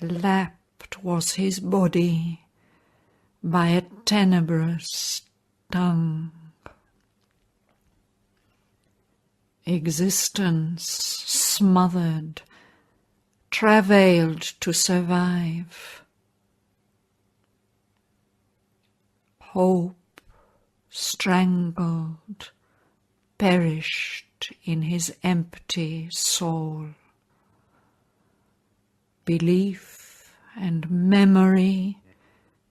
Lapped was his body by a tenebrous tongue. Existence smothered, travailed to survive. Hope strangled, perished in his empty soul. Belief and memory,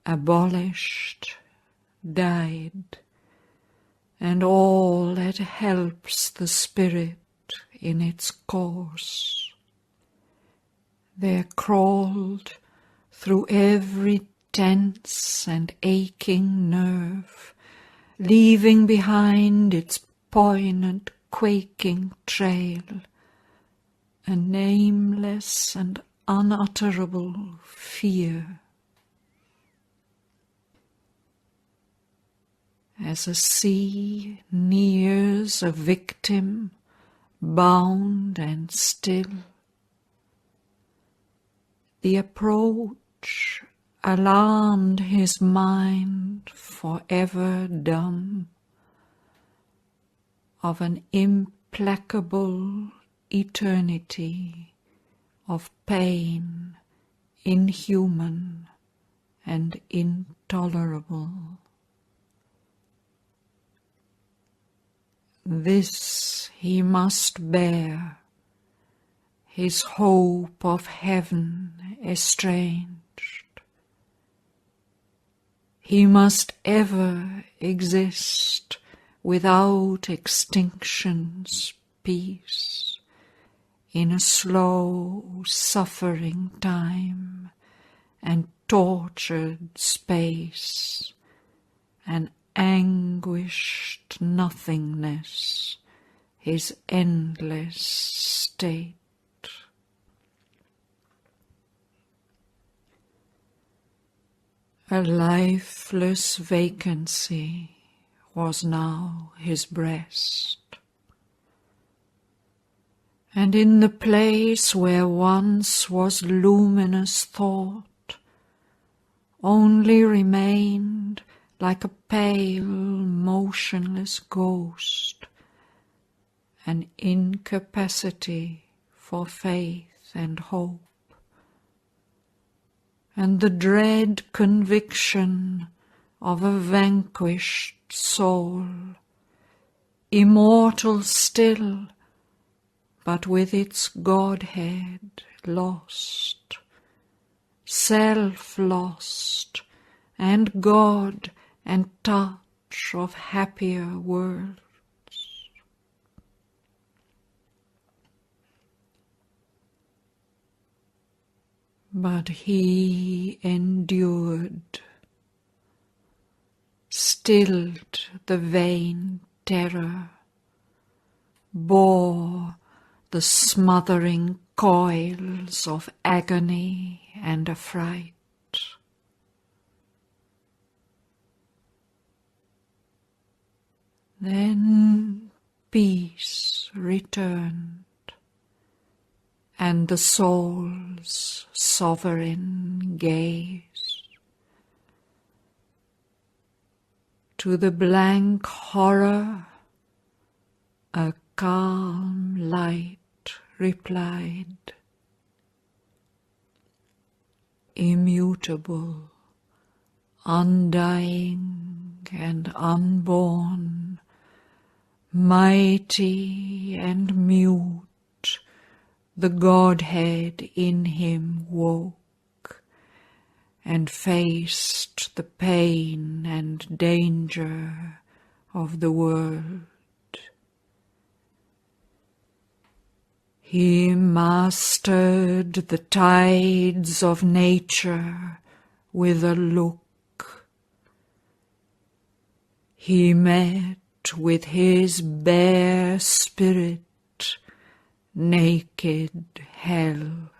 abolished, died, and all that helps the spirit in its course. There crawled through every tense and aching nerve, leaving behind its poignant, quaking trail, a nameless and unutterable fear. As a sea nears a victim, bound and still, the approach alarmed his mind, forever dumb, of an implacable eternity of pain, inhuman and intolerable. This he must bear, his hope of heaven estranged. He must ever exist without extinction's peace, in a slow suffering time and tortured space, an anguished nothingness, his endless state. A lifeless vacancy was now his breast, and in the place where once was luminous thought, only remained, like a pale, motionless ghost, an incapacity for faith and hope, and the dread conviction of a vanquished soul, immortal still, but with its Godhead lost, self lost, and God and touch of happier worlds. But he endured, stilled the vain terror, bore the smothering coils of agony and affright. Then peace returned, and the soul's sovereign gaze. To the blank horror a calm light replied, immutable, undying and unborn, mighty and mute, the Godhead in him woke, and faced the pain and danger of the world. He mastered the tides of nature with a look. He met with his bare spirit naked hell.